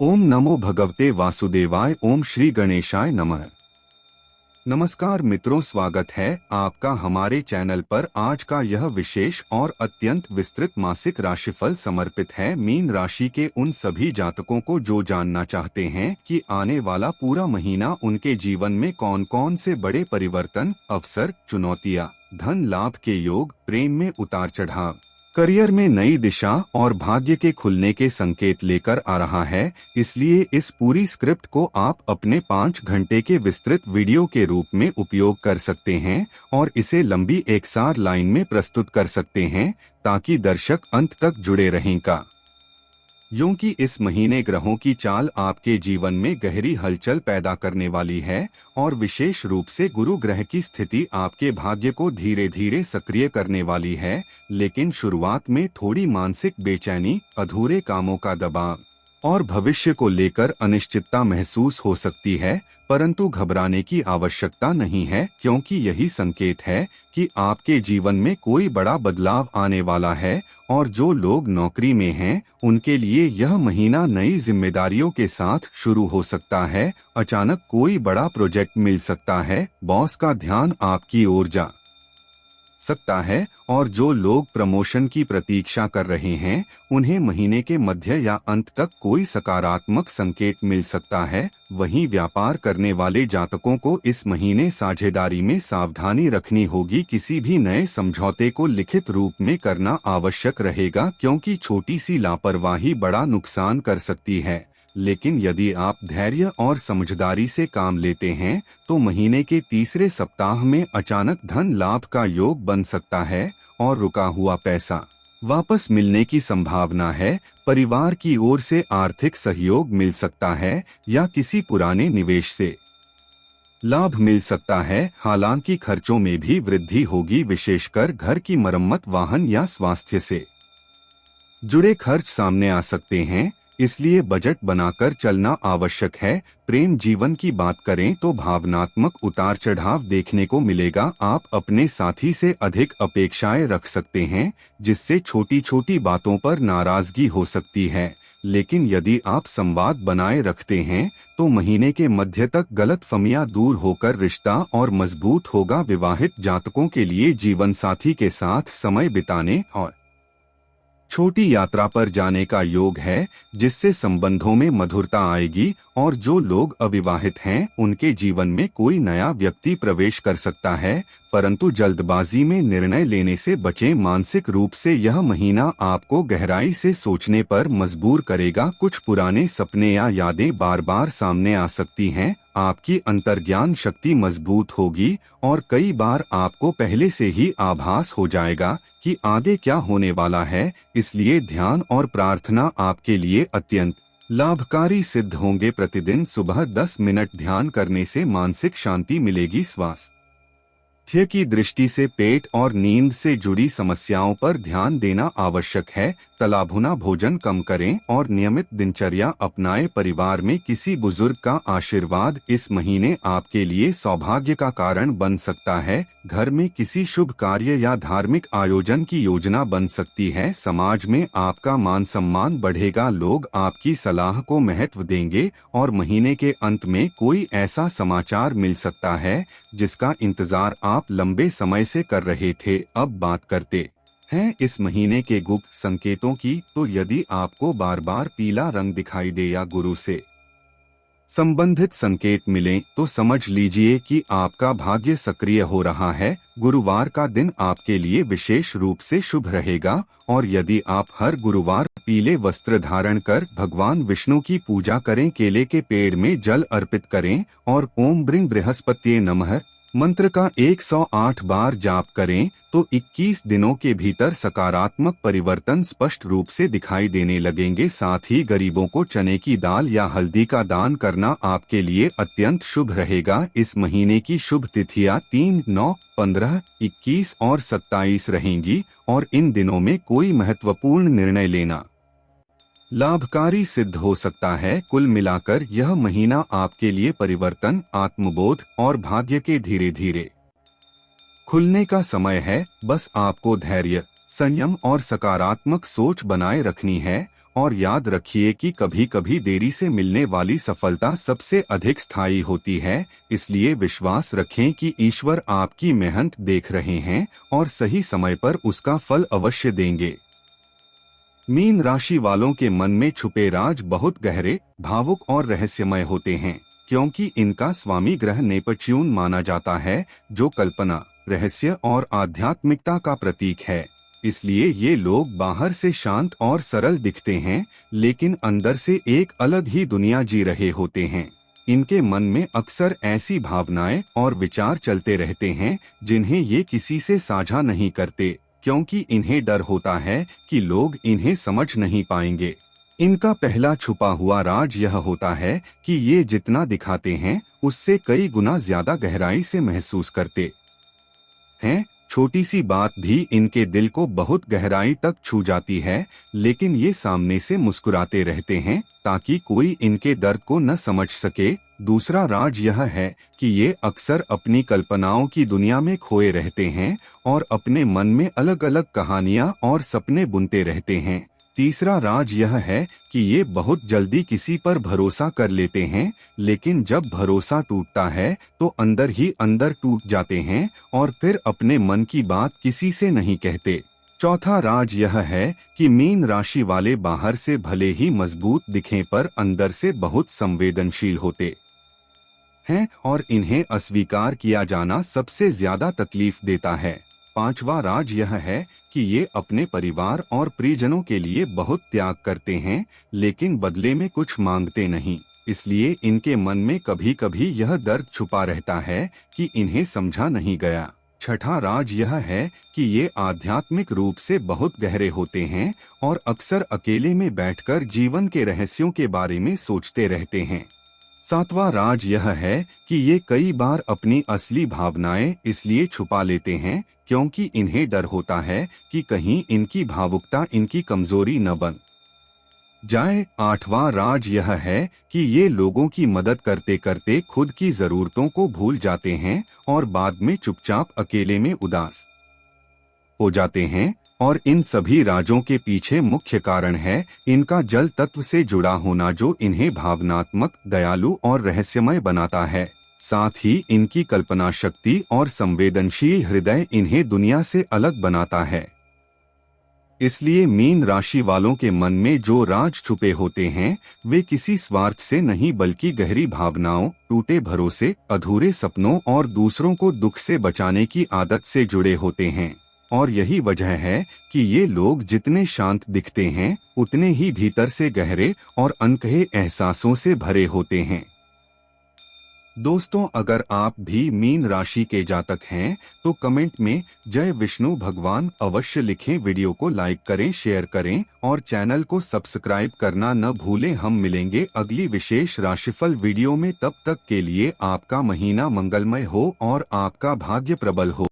ओम नमो भगवते वासुदेवाय। ओम श्री गणेशाय नमः। नमस्कार मित्रों, स्वागत है आपका हमारे चैनल पर। आज का यह विशेष और अत्यंत विस्तृत मासिक राशिफल समर्पित है मीन राशि के उन सभी जातकों को जो जानना चाहते हैं कि आने वाला पूरा महीना उनके जीवन में कौन कौन से बड़े परिवर्तन, अवसर, चुनौतियां, धन लाभ के योग, प्रेम में उतार चढ़ाव, करियर में नई दिशा और भाग्य के खुलने के संकेत लेकर आ रहा है। इसलिए इस पूरी स्क्रिप्ट को आप अपने 5 घंटे के विस्तृत वीडियो के रूप में उपयोग कर सकते हैं और इसे लंबी एकसार लाइन में प्रस्तुत कर सकते हैं ताकि दर्शक अंत तक जुड़े रहेंगे। क्योंकि इस महीने ग्रहों की चाल आपके जीवन में गहरी हलचल पैदा करने वाली है और विशेष रूप से गुरु ग्रह की स्थिति आपके भाग्य को धीरे धीरे सक्रिय करने वाली है। लेकिन शुरुआत में थोड़ी मानसिक बेचैनी, अधूरे कामों का दबाव और भविष्य को लेकर अनिश्चितता महसूस हो सकती है, परंतु घबराने की आवश्यकता नहीं है क्योंकि यही संकेत है कि आपके जीवन में कोई बड़ा बदलाव आने वाला है। और जो लोग नौकरी में हैं, उनके लिए यह महीना नई जिम्मेदारियों के साथ शुरू हो सकता है। अचानक कोई बड़ा प्रोजेक्ट मिल सकता है, बॉस का ध्यान आपकी ओर जा सकता है और जो लोग प्रमोशन की प्रतीक्षा कर रहे हैं, उन्हें महीने के मध्य या अंत तक कोई सकारात्मक संकेत मिल सकता है। वहीं व्यापार करने वाले जातकों को इस महीने साझेदारी में सावधानी रखनी होगी। किसी भी नए समझौते को लिखित रूप में करना आवश्यक रहेगा क्योंकि छोटी सी लापरवाही बड़ा नुकसान कर सकती है। लेकिन यदि आप धैर्य और समझदारी से काम लेते हैं तो महीने के तीसरे सप्ताह में अचानक धन लाभ का योग बन सकता है और रुका हुआ पैसा वापस मिलने की संभावना है। परिवार की ओर से आर्थिक सहयोग मिल सकता है या किसी पुराने निवेश से लाभ मिल सकता है। हालांकि खर्चों में भी वृद्धि होगी, विशेषकर घर की मरम्मत, वाहन या स्वास्थ्य से जुड़े खर्च सामने आ सकते हैं, इसलिए बजट बनाकर चलना आवश्यक है। प्रेम जीवन की बात करें तो भावनात्मक उतार चढ़ाव देखने को मिलेगा। आप अपने साथी से अधिक अपेक्षाएं रख सकते हैं, जिससे छोटी छोटी बातों पर नाराजगी हो सकती है। लेकिन यदि आप संवाद बनाए रखते हैं तो महीने के मध्य तक गलतफहमियां दूर होकर रिश्ता और मजबूत होगा। विवाहित जातकों के लिए जीवन साथी के साथ समय बिताने और छोटी यात्रा पर जाने का योग है, जिससे संबंधों में मधुरता आएगी। और जो लोग अविवाहित हैं, उनके जीवन में कोई नया व्यक्ति प्रवेश कर सकता है, परंतु जल्दबाजी में निर्णय लेने से बचें। मानसिक रूप से यह महीना आपको गहराई से सोचने पर मजबूर करेगा। कुछ पुराने सपने या यादें बार बार सामने आ सकती हैं। आपकी अंतर्ज्ञान शक्ति मजबूत होगी और कई बार आपको पहले से ही आभास हो जाएगा कि आगे क्या होने वाला है। इसलिए ध्यान और प्रार्थना आपके लिए अत्यंत लाभकारी सिद्ध होंगे। प्रतिदिन सुबह 10 मिनट ध्यान करने से मानसिक शांति मिलेगी। स्वास्थ्य की दृष्टि से पेट और नींद से जुड़ी समस्याओं पर ध्यान देना आवश्यक है। तलाभुना भोजन कम करें और नियमित दिनचर्या अपनाएं। परिवार में किसी बुजुर्ग का आशीर्वाद इस महीने आपके लिए सौभाग्य का कारण बन सकता है। घर में किसी शुभ कार्य या धार्मिक आयोजन की योजना बन सकती है। समाज में आपका मान सम्मान बढ़ेगा, लोग आपकी सलाह को महत्व देंगे और महीने के अंत में कोई ऐसा समाचार मिल सकता है जिसका इंतजार आप लंबे समय से कर रहे थे। अब बात करते हैं इस महीने के गुप्त संकेतों की। तो यदि आपको बार बार पीला रंग दिखाई दे या गुरु से संबंधित संकेत मिलें तो समझ लीजिए कि आपका भाग्य सक्रिय हो रहा है। गुरुवार का दिन आपके लिए विशेष रूप से शुभ रहेगा और यदि आप हर गुरुवार पीले वस्त्र धारण कर भगवान विष्णु की पूजा करें, केले के पेड़ में जल अर्पित करें और ओम ब्रिंग बृहस्पत्ये नमः मंत्र का 108 बार जाप करें तो 21 दिनों के भीतर सकारात्मक परिवर्तन स्पष्ट रूप से दिखाई देने लगेंगे। साथ ही गरीबों को चने की दाल या हल्दी का दान करना आपके लिए अत्यंत शुभ रहेगा। इस महीने की शुभ तिथियां 3, 9, 15, 21 और 27 रहेंगी और इन दिनों में कोई महत्वपूर्ण निर्णय लेना लाभकारी सिद्ध हो सकता है। कुल मिलाकर यह महीना आपके लिए परिवर्तन, आत्मबोध और भाग्य के धीरे धीरे खुलने का समय है। बस आपको धैर्य, संयम और सकारात्मक सोच बनाए रखनी है और याद रखिए कि कभी कभी देरी से मिलने वाली सफलता सबसे अधिक स्थायी होती है। इसलिए विश्वास रखें कि ईश्वर आपकी मेहनत देख रहे हैं और सही समय पर उसका फल अवश्य देंगे। मीन राशि वालों के मन में छुपे राज बहुत गहरे, भावुक और रहस्यमय होते हैं, क्योंकि इनका स्वामी ग्रह नेपच्यून माना जाता है, जो कल्पना, रहस्य और आध्यात्मिकता का प्रतीक है। इसलिए ये लोग बाहर से शांत और सरल दिखते हैं, लेकिन अंदर से एक अलग ही दुनिया जी रहे होते हैं। इनके मन में अक्सर ऐसी भावनाएं और विचार चलते रहते हैं जिन्हें ये किसी से साझा नहीं करते, क्योंकि इन्हें डर होता है कि लोग इन्हें समझ नहीं पाएंगे। इनका पहला छुपा हुआ राज यह होता है कि ये जितना दिखाते हैं उससे कई गुना ज्यादा गहराई से महसूस करते हैं। छोटी सी बात भी इनके दिल को बहुत गहराई तक छू जाती है, लेकिन ये सामने से मुस्कुराते रहते हैं ताकि कोई इनके दर्द को न समझ सके। दूसरा राज यह है कि ये अक्सर अपनी कल्पनाओं की दुनिया में खोए रहते हैं और अपने मन में अलग अलग कहानियां और सपने बुनते रहते हैं। तीसरा राज यह है कि ये बहुत जल्दी किसी पर भरोसा कर लेते हैं, लेकिन जब भरोसा टूटता है तो अंदर ही अंदर टूट जाते हैं और फिर अपने मन की बात किसी से नहीं कहते। चौथा राज यह है कि मीन राशि वाले बाहर से भले ही मजबूत दिखें पर अंदर से बहुत संवेदनशील होते हैं और इन्हें अस्वीकार किया जाना सबसे ज्यादा तकलीफ देता है। पांचवा राज यह है कि ये अपने परिवार और प्रियजनों के लिए बहुत त्याग करते हैं, लेकिन बदले में कुछ मांगते नहीं। इसलिए इनके मन में कभी कभी यह दर्द छुपा रहता है कि इन्हें समझा नहीं गया। छठा राज यह है कि ये आध्यात्मिक रूप से बहुत गहरे होते हैं और अक्सर अकेले में बैठकर जीवन के रहस्यों के बारे में सोचते रहते हैं। सातवां राज यह है कि ये कई बार अपनी असली भावनाएं इसलिए छुपा लेते हैं क्योंकि इन्हें डर होता है कि कहीं इनकी भावुकता इनकी कमजोरी न बन जाए। आठवां राज यह है कि ये लोगों की मदद करते करते खुद की जरूरतों को भूल जाते हैं और बाद में चुपचाप अकेले में उदास हो जाते हैं। और इन सभी राजों के पीछे मुख्य कारण है इनका जल तत्व से जुड़ा होना, जो इन्हें भावनात्मक, दयालु और रहस्यमय बनाता है। साथ ही इनकी कल्पना शक्ति और संवेदनशील हृदय इन्हें दुनिया से अलग बनाता है। इसलिए मीन राशि वालों के मन में जो राज छुपे होते हैं वे किसी स्वार्थ से नहीं, बल्कि गहरी भावनाओं, टूटे भरोसे, अधूरे सपनों और दूसरों को दुख से बचाने की आदत से जुड़े होते हैं। और यही वजह है कि ये लोग जितने शांत दिखते हैं उतने ही भीतर से गहरे और अनकहे एहसासों से भरे होते हैं। दोस्तों, अगर आप भी मीन राशि के जातक हैं तो कमेंट में जय विष्णु भगवान अवश्य लिखें। वीडियो को लाइक करें, शेयर करें और चैनल को सब्सक्राइब करना न भूलें। हम मिलेंगे अगली विशेष राशिफल वीडियो में। तब तक के लिए आपका महीना मंगलमय हो और आपका भाग्य प्रबल हो।